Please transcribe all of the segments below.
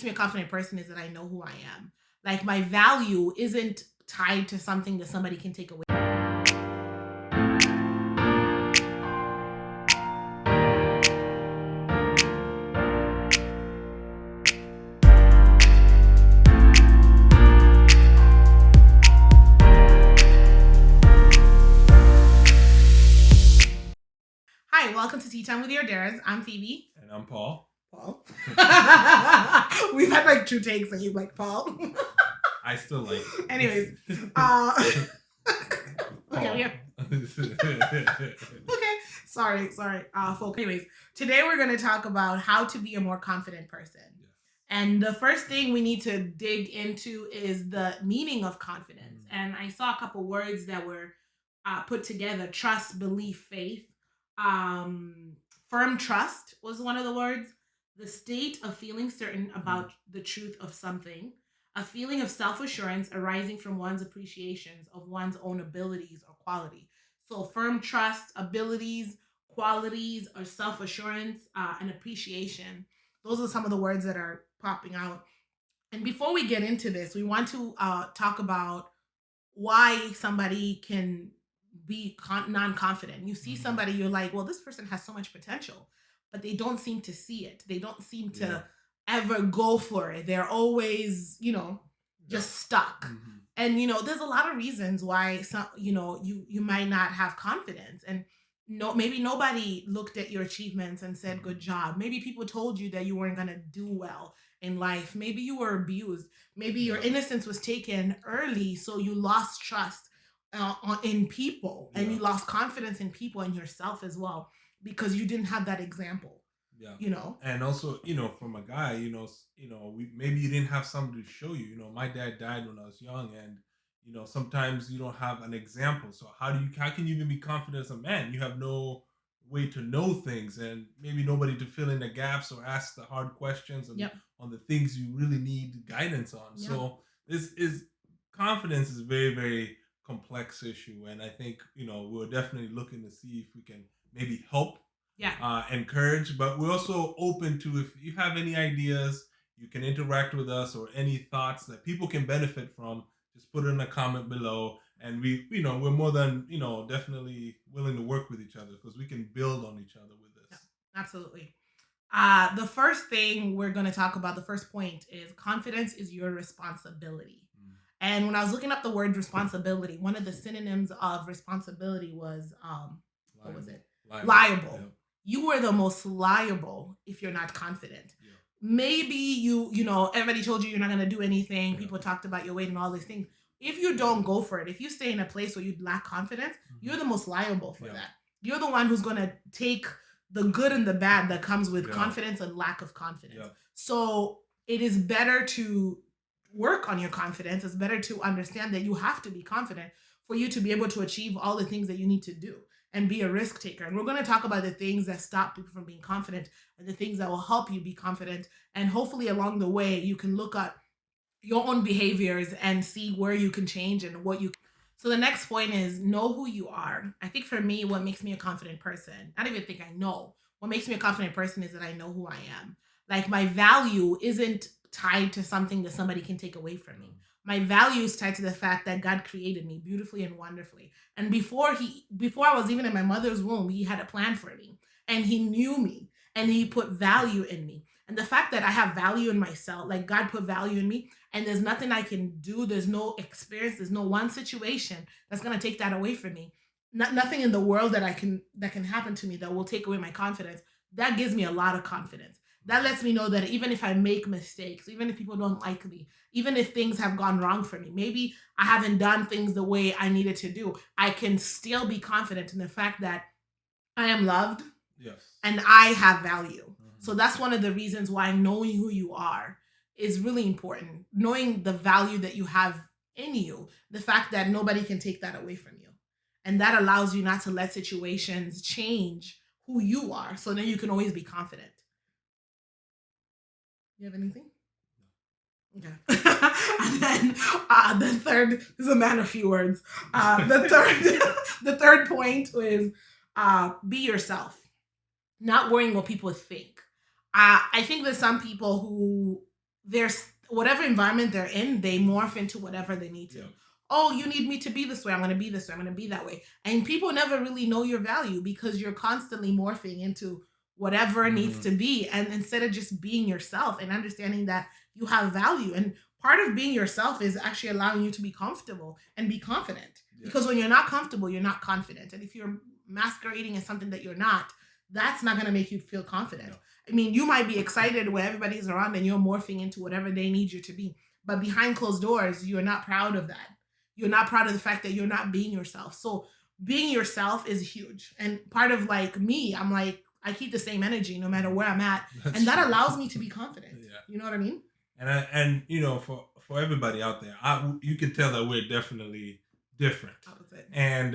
makes me a confident person is that I know who I am. Like my value isn't tied to something that somebody can take away. Hi, welcome to Tea Time with Your Dares. I'm Phoebe. And I'm Paul. Paul. We've had like 2 takes and you like Paul. I still like it. Anyways, okay. Sorry, folks. Anyways, today we're going to talk about how to be a more confident person. Yes. And the first thing we need to dig into is the meaning of confidence. And I saw a couple words that were put together: trust, belief, faith. Firm trust was one of the words. The state of feeling certain about the truth of something. A feeling of self-assurance arising from one's appreciations of one's own abilities or quality. So firm trust, abilities, qualities, or self-assurance, and appreciation. Those are some of the words that are popping out. And before we get into this, we want to talk about why somebody can be non-confident. You see somebody, you're like, well, this person has so much potential, but they don't seem to see it. They don't seem to ever go for it. They're always, just stuck. And there's a lot of reasons why some, you might not have confidence. And maybe nobody looked at your achievements and said, good job. Maybe people told you that you weren't gonna do well in life. Maybe you were abused. Maybe your innocence was taken early, so you lost trust in people, and you lost confidence in people and yourself as well, because you didn't have that example. And also, from a guy, maybe you didn't have somebody to show you. My dad died when I was young, and sometimes you don't have an example. So how can you even be confident as a man? You have no way to know things, and maybe nobody to fill in the gaps or ask the hard questions on the things you really need guidance on. So this is confidence is very, very complex issue, and I think we're definitely looking to see if we can maybe help, encourage, but we're also open to, if you have any ideas, you can interact with us, or any thoughts that people can benefit from, just put it in a comment below, and we're more than definitely willing to work with each other, because we can build on each other with this. Absolutely. The first thing we're going to talk about, the first point, is confidence is your responsibility. And when I was looking up the word responsibility, one of the synonyms of responsibility was, what was it? Liable. Yeah. You are the most liable if you're not confident. Yeah. Maybe everybody told you you're not going to do anything. Yeah. People talked about your weight and all these things. If you don't go for it, if you stay in a place where you lack confidence, you're the most liable for that. You're the one who's going to take the good and the bad that comes with confidence and lack of confidence. Yeah. So it is better to work on your confidence. It's better to understand that you have to be confident for you to be able to achieve all the things that you need to do and be a risk taker. And we're going to talk about the things that stop people from being confident and the things that will help you be confident. And hopefully along the way, you can look at your own behaviors and see where you can change and what you can. So the next point is know who you are. I think for me, what makes me a confident person, I don't even think I know. What makes me a confident person is that I know who I am. Like my value isn't tied to something that somebody can take away from me. My value is tied to the fact that God created me beautifully and wonderfully. And before I was even in my mother's womb, he had a plan for me, and he knew me, and he put value in me. And the fact that I have value in myself, like God put value in me, and there's nothing I can do, there's no experience, there's no one situation that's going to take that away from me. Nothing in the world that can happen to me that will take away my confidence. That gives me a lot of confidence. That lets me know that even if I make mistakes, even if people don't like me, even if things have gone wrong for me, maybe I haven't done things the way I needed to do, I can still be confident in the fact that I am loved. Yes. And I have value. So that's one of the reasons why knowing who you are is really important. Knowing the value that you have in you, the fact that nobody can take that away from you. And that allows you not to let situations change who you are. So then you can always be confident. You have anything? Okay. And then the third, this is a man of few words. The third point is be yourself. Not worrying what people think. I think there's some people who there's whatever environment they're in, they morph into whatever they need to. Yeah. Oh, you need me to be this way. I'm going to be this way. I'm going to be that way. And people never really know your value because you're constantly morphing into whatever it needs to be. And instead of just being yourself and understanding that you have value. And part of being yourself is actually allowing you to be comfortable and be confident. Yeah. Because when you're not comfortable, you're not confident. And if you're masquerading as something that you're not, that's not going to make you feel confident. No. I mean, you might be excited when everybody's around and you're morphing into whatever they need you to be. But behind closed doors, you're not proud of that. You're not proud of the fact that you're not being yourself. So being yourself is huge. And part of like me, I'm like, I keep the same energy no matter where I'm at. And that allows me to be confident. Yeah. You know what I mean? And you know, for everybody out there, you can tell that we're definitely different. And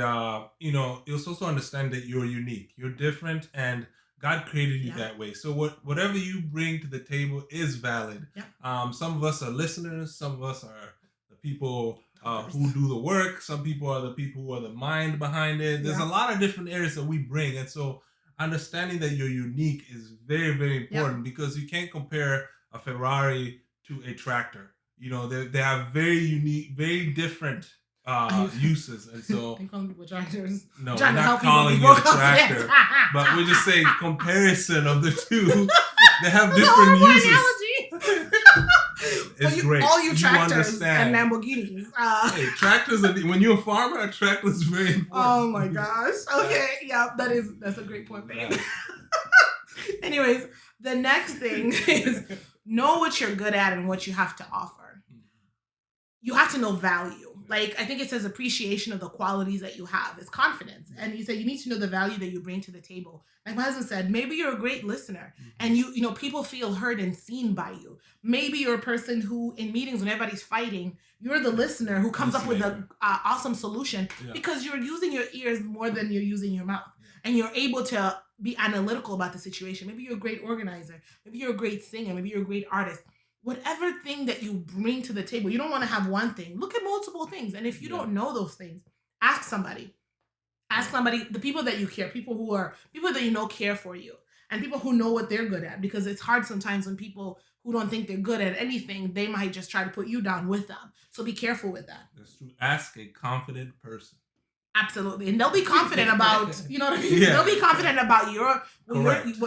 you know, you'll also understand that you're unique. You're different, and God created you that way. So whatever you bring to the table is valid. Yeah. Some of us are listeners. Some of us are the people who do the work. Some people are the people who are the mind behind it. There's a lot of different areas that we bring, and so understanding that you're unique is very, very important because you can't compare a Ferrari to a tractor. You know, they have very unique, very different uses, and so I'm calling people tractors. No, we're not calling it a tractor, but we're just saying comparison of the two. They have different uses. It's great. All you tractors and Lamborghinis. Hey, tractors are, when you're a farmer, a tractor is very important. Oh my gosh. Okay, yeah, that's a great point, babe. Yeah. Anyways, the next thing is know what you're good at and what you have to offer. You have to know value. Like, I think it says appreciation of the qualities that you have. It's confidence. And you say you need to know the value that you bring to the table. Like my husband said, maybe you're a great listener and you know, people feel heard and seen by you. Maybe you're a person who in meetings when everybody's fighting, you're the listener who comes up with an awesome solution because you're using your ears more than you're using your mouth. And you're able to be analytical about the situation. Maybe you're a great organizer. Maybe you're a great singer. Maybe you're a great artist. Whatever thing that you bring to the table, you don't want to have one thing. Look at multiple things. And if you don't know those things, ask somebody. Ask somebody, the people that you care, people that you know care for you, and people who know what they're good at. Because it's hard sometimes when people who don't think they're good at anything, they might just try to put you down with them. So be careful with that. That's true. Ask a confident person. Absolutely. And they'll be confident about, you know what I mean? Yeah. They'll be confident about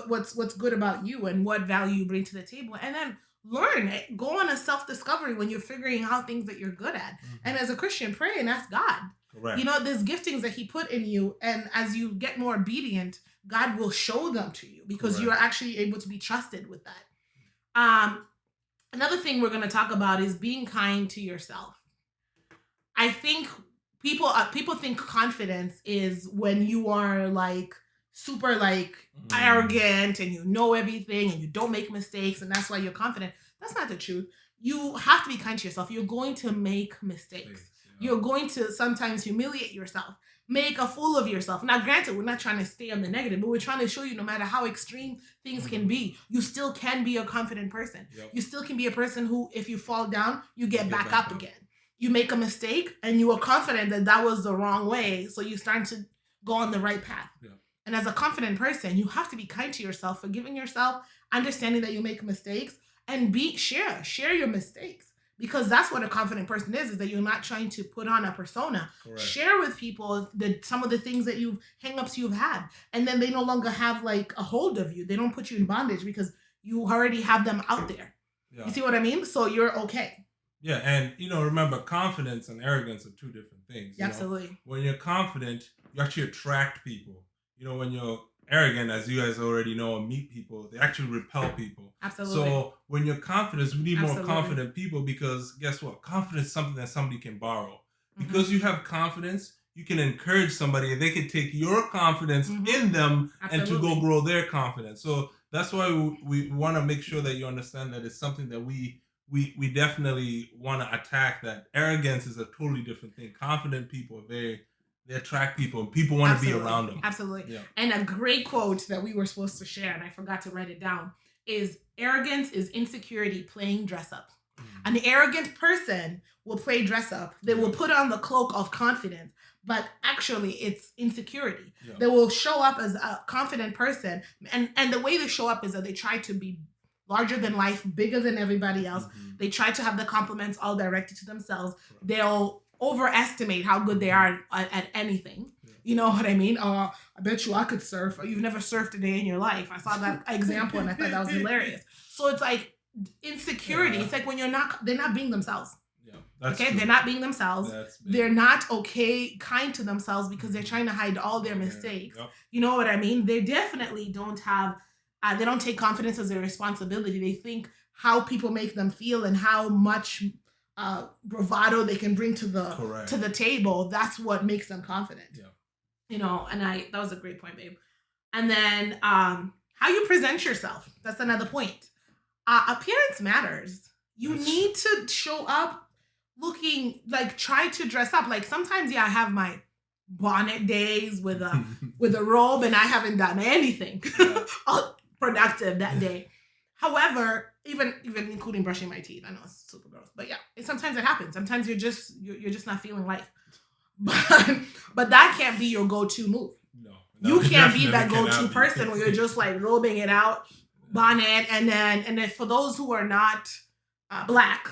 what's good about you and what value you bring to the table. And then learn, go on a self-discovery when you're figuring out things that you're good at. And as a Christian, pray and ask God. Correct. You know, there's giftings that he put in you. And as you get more obedient, God will show them to you because you're actually able to be trusted with that. Another thing we're going to talk about is being kind to yourself. I think people think confidence is when you are like super like arrogant and you know everything and you don't make mistakes and that's why you're confident. That's not the truth. You have to be kind to yourself. You're going to make mistakes. You're going to sometimes humiliate yourself, make a fool of yourself. Now, granted, we're not trying to stay on the negative, but we're trying to show you no matter how extreme things can be, you still can be a confident person. Yep. You still can be a person who, if you fall down, you get back up again. You make a mistake and you are confident that that was the wrong way. So you're starting to go on the right path. Yeah. And as a confident person, you have to be kind to yourself, forgiving yourself, understanding that you make mistakes, and share your mistakes. Because that's what a confident person is that you're not trying to put on a persona. Correct. Share with people some of the things that hang-ups you've had. And then they no longer have like a hold of you. They don't put you in bondage because you already have them out there. Yeah. You see what I mean? So you're okay. Yeah, and remember, confidence and arrogance are two different things. Absolutely. When you're confident, you actually attract people. When you're arrogant, as you guys already know, and meet people, they actually repel people. Absolutely. So when you're confident, we need more confident people because guess what? Confidence is something that somebody can borrow. Because you have confidence, you can encourage somebody and they can take your confidence in them and to go grow their confidence. So that's why we want to make sure that you understand that it's something that we definitely want to attack. That arrogance is a totally different thing. Confident people they attract people and people want to be around them. Absolutely. Yeah. And a great quote that we were supposed to share, and I forgot to write it down, is arrogance is insecurity playing dress up. An arrogant person will play dress up. They will put on the cloak of confidence, but actually it's insecurity. They will show up as a confident person. And the way they show up is that they try to be larger than life, bigger than everybody else. Mm-hmm. They try to have the compliments all directed to themselves. They'll overestimate how good they are at anything. Yeah. You know what I mean? I bet you I could surf. You've never surfed a day in your life. I saw that example and I thought that was hilarious. So it's like insecurity. Yeah. It's like when they're not being themselves. Yeah, that's okay, true. they're not being themselves. They're not kind to themselves because they're trying to hide all their mistakes. Yep. You know what I mean? They definitely don't have, they don't take confidence as a responsibility. They think how people make them feel and how much bravado they can bring to the table. That's what makes them confident. Yeah. You know, and that was a great point, babe. And then how you present yourself. That's another point. Appearance matters. You need to show up looking like, try to dress up. Like sometimes, I have my bonnet days with a robe and I haven't done anything productive that day. However, even including brushing my teeth, I know it's super gross, but sometimes it happens. Sometimes you're just not feeling life, but that can't be your go-to move. No, you can't be that go-to person where you're just like robing it out, bonnet, and then for those who are not Black,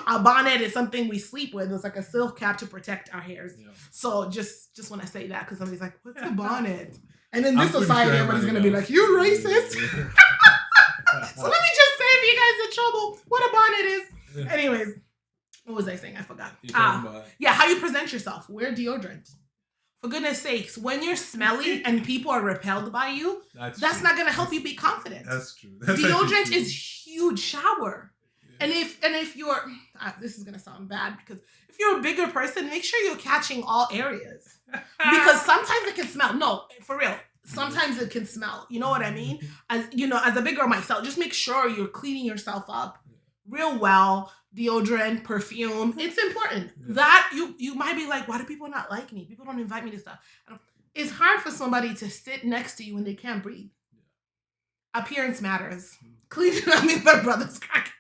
a bonnet is something we sleep with. It's like a silk cap to protect our hairs. Yeah. So just want to say that because somebody's like, "What's a bonnet?" And in this society, everybody's gonna be like, "You racist." So let me just save you guys the trouble. What a bonnet is. Yeah. Anyways, what was I saying? I forgot. How you present yourself. Wear deodorant. For goodness sakes, when you're smelly and people are repelled by you, that's not gonna help you be confident. That's true. Deodorant is huge. Shower. And if you're, this is gonna sound bad because if you're a bigger person, make sure you're catching all areas because sometimes it can smell. No, for real. Sometimes it can smell. You know what I mean? As you know, as a big girl myself, just make sure you're cleaning yourself up real well. Deodorant, perfume, it's important. Yeah. That you might be like, why do people not like me? People don't invite me to stuff. It's hard for somebody to sit next to you when they can't breathe. Yeah. Appearance matters. Cleaning, my brother's cracking.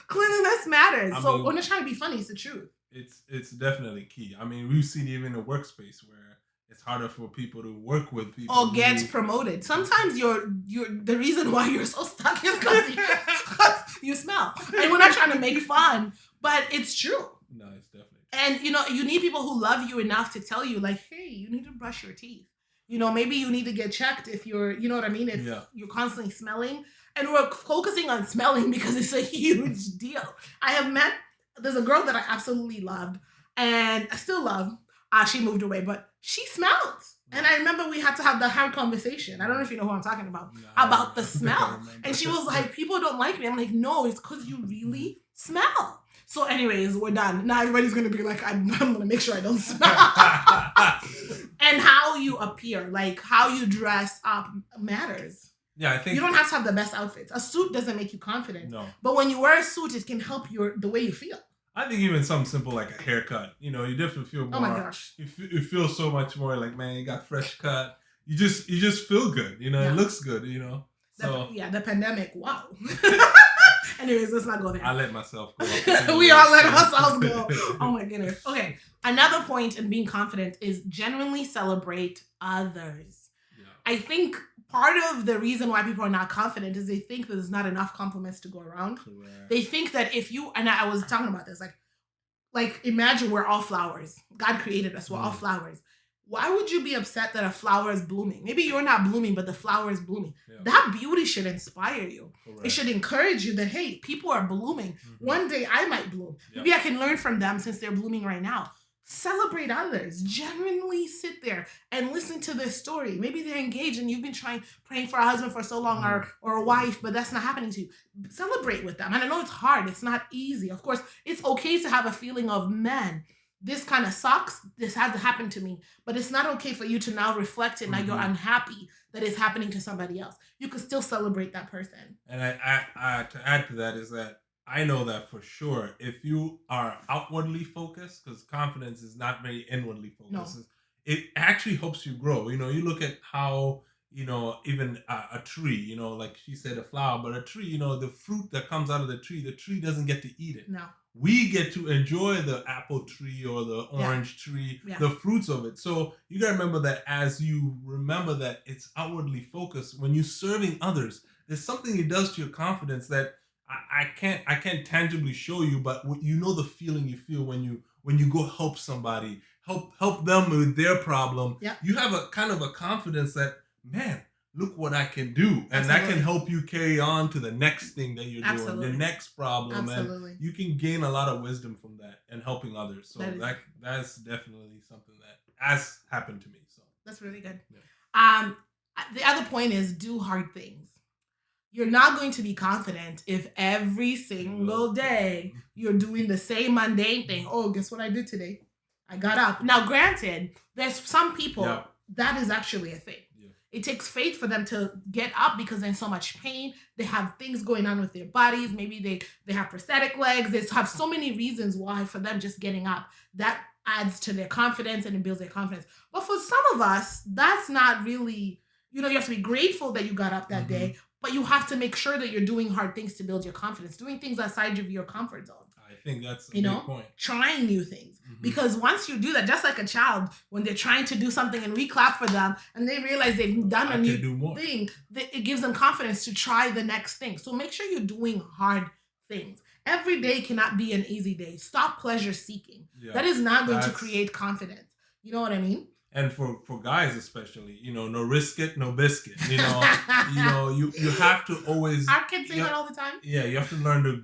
Cleanliness matters. We're not trying to be funny. It's the truth. It's definitely key. I mean, we've seen even in a workspace where it's harder for people to work with people. Or get promoted. Sometimes you're the reason why you're so stuck is because you smell. And we're not trying to make fun, but it's true. No, it's definitely true. And you need people who love you enough to tell you, like, hey, you need to brush your teeth. Maybe you need to get checked if you're, you know what I mean? If you're constantly smelling. And we're focusing on smelling because it's a huge deal. There's a girl that I absolutely loved and I still love. She moved away, but she smelled. And I remember we had to have the hard conversation. I don't know if you know who I'm talking about the smell. And she was like, people don't like me. I'm like, no, it's because you really smell. So anyways, we're done. Now everybody's going to be like, I'm going to make sure I don't smell. And how you appear, like how you dress up matters. Yeah, I think you don't have to have the best outfits. A suit doesn't make you confident. No. But when you wear a suit, it can help the way you feel. I think even something simple like a haircut, you definitely feel more. Oh my gosh. You feel so much more like, man, you got fresh cut. You just feel good, It looks good, So the pandemic, wow. Anyways, let's not go there. I let myself go. We all let ourselves go. Oh my goodness. Okay. Another point in being confident is genuinely celebrate others. Yeah. I think part of the reason why people are not confident is they think that there's not enough compliments to go around. Correct. They think that if you, and I was talking about this, like imagine we're all flowers. God created us. We're all flowers. Why would you be upset that a flower is blooming? Maybe you're not blooming, but the flower is blooming. Yeah. That beauty should inspire you. Correct. It should encourage you that, hey, people are blooming. Mm-hmm. One day I might bloom. Yep. Maybe I can learn from them since they're blooming right now. Celebrate others. Genuinely sit there and listen to their story. Maybe they're engaged and you've been praying for a husband for so long or a wife, but that's not happening to you. Celebrate with them. And I know it's hard. It's not easy. Of course, it's okay to have a feeling of, man, this kind of sucks. This has to happen to me. But it's not okay for you to now reflect it. Now you're unhappy that it's happening to somebody else. You can still celebrate that person. And I to add to that is that I know that for sure. If you are outwardly focused, because confidence is not very inwardly focused, it actually helps you grow. You look at how, even a tree, like she said, a flower, but a tree, the fruit that comes out of the tree doesn't get to eat it. No. we get to enjoy the apple tree or the orange tree, the fruits of it. So you gotta remember that as you remember that it's outwardly focused, when you're serving others, there's something it does to your confidence that I can't tangibly show you, but you know the feeling you feel when you go help somebody, help them with their problem. Yeah. You have a kind of a confidence that, man, look what I can do. And Absolutely. that can help you carry on to the next thing that you're Absolutely. doing, the next problem. Absolutely. And you can gain a lot of wisdom from that and helping others. So That's definitely something that has happened to me. So that's really good. Yeah. The other point is do hard things. You're not going to be confident if every single day you're doing the same mundane thing. Oh, guess what I did today? I got up. Now, granted, there's some people that is actually a thing. Yeah. It takes faith for them to get up because they're in so much pain. They have things going on with their bodies. Maybe they have prosthetic legs. They have so many reasons why for them just getting up. That adds to their confidence and it builds their confidence. But for some of us, that's not really, you have to be grateful that you got up that day. But you have to make sure that you're doing hard things to build your confidence, doing things outside of your comfort zone. I think that's a big point. Trying new things. Because once you do that, just like a child, when they're trying to do something and we clap for them and they realize they've done a new thing, it gives them confidence to try the next thing. So make sure you're doing hard things. Every day cannot be an easy day. Stop pleasure seeking. Yeah, that is not going to create confidence. You know what I mean? And for guys especially, no risk it, no biscuit. You have to always. Our kids say that all the time. Yeah, you have to learn to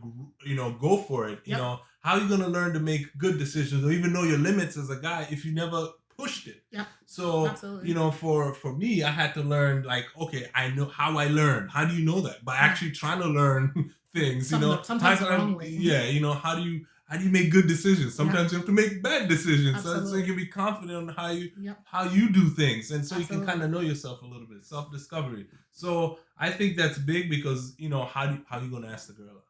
go for it. Yep. How are you gonna learn to make good decisions or even know your limits as a guy if you never pushed it? Yeah. So absolutely. For me, I had to learn I know how I learn. How do you know that? By actually trying to learn things. Sometimes the wrong way. Yeah. How do you make good decisions? Sometimes you have to make bad decisions. So you can be confident on how you do things. And so you can kind of know yourself a little bit. Self-discovery. So I think that's big because, how are you going to ask the girl out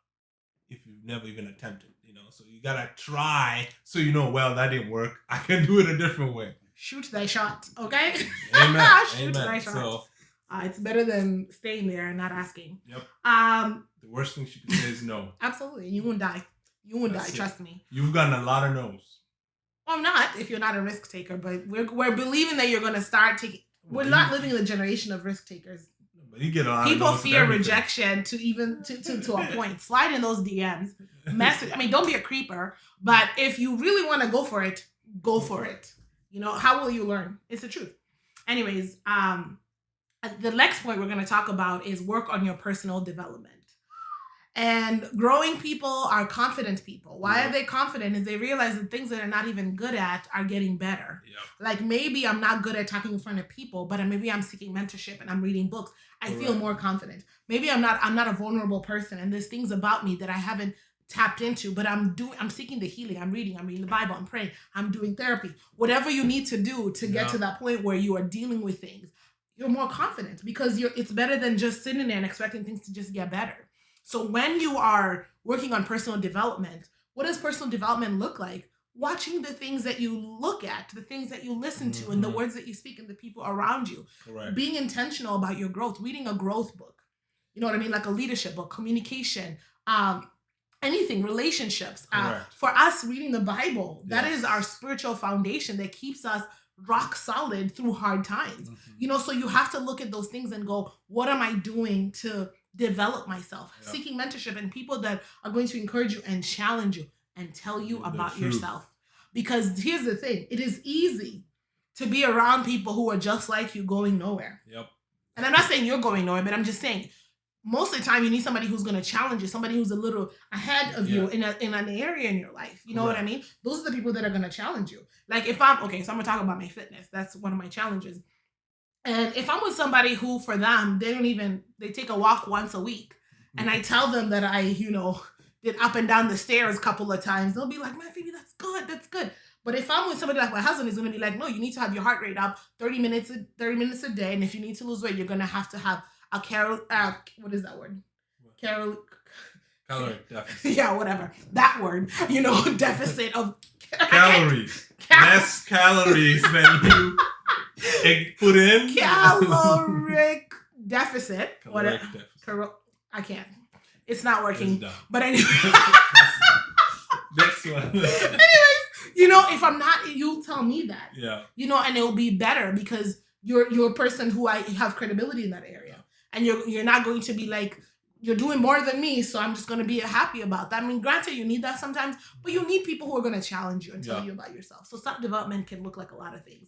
if you've never even attempted? So you got to try so well, that didn't work. I can do it a different way. Shoot thy shot, okay? Amen. Shoot thy shot. So, it's better than staying there and not asking. Yep. The worst thing she can say is no. Absolutely. You won't die. You won't die, trust me. You've gotten a lot of no's. Well, not if you're not a risk taker, but we're believing that you're going to start taking. We're not living in the generation of risk takers. But you get a lot people of fear rejection to even to a point. Slide in those DMs. Message. I mean, don't be a creeper, but if you really want to go for it, go for it. How will you learn? It's the truth. Anyways, the next point we're going to talk about is work on your personal development. And growing people are confident people. Why are they confident? Is they realize that things that they're not even good at are getting better. Yep. Like maybe I'm not good at talking in front of people, but maybe I'm seeking mentorship and I'm reading books. I feel more confident. Maybe I'm not a vulnerable person and there's things about me that I haven't tapped into, but I'm seeking the healing. I'm reading the Bible, I'm praying, I'm doing therapy. Whatever you need to do to get to that point where you are dealing with things, you're more confident because it's better than just sitting there and expecting things to just get better. So when you are working on personal development, what does personal development look like? Watching the things that you look at, the things that you listen to, and the words that you speak and the people around you. Correct. Being intentional about your growth, reading a growth book. You know what I mean? Like a leadership book, communication, anything, relationships. For us, reading the Bible, that is our spiritual foundation that keeps us rock solid through hard times. So you have to look at those things and go, what am I doing to develop myself? Seeking mentorship and people that are going to encourage you and challenge you and tell you about yourself. Because here's the thing, it is easy to be around people who are just like you going nowhere. Yep. And I'm not saying you're going nowhere, but I'm just saying most of the time you need somebody who's going to challenge you, somebody who's a little ahead of you in an area in your life. You know what I mean? Those are the people that are going to challenge you. Like so I'm going to talk about my fitness. That's one of my challenges. And if I'm with somebody who, for them, they take a walk once a week, and I tell them that I, did up and down the stairs a couple of times, they'll be like, man, Phoebe, that's good. But if I'm with somebody like my husband, he's going to be like, no, you need to have your heart rate up 30 minutes a day. And if you need to lose weight, you're going to have a what is that word? Calorie deficit. Yeah, whatever. That word, deficit of calories. Less calories than you put in. Caloric deficit. Caloric deficit. I can't. It's not working. But anyway. Next one. Anyways, you know, if I'm not, you'll tell me that. Yeah. You know, and it'll be better because you're a person who I have credibility in that area, and you're not going to be like, you're doing more than me, so I'm just going to be happy about that. I mean, granted, you need that sometimes, but you need people who are going to challenge you and tell you about yourself. So self-development can look like a lot of things.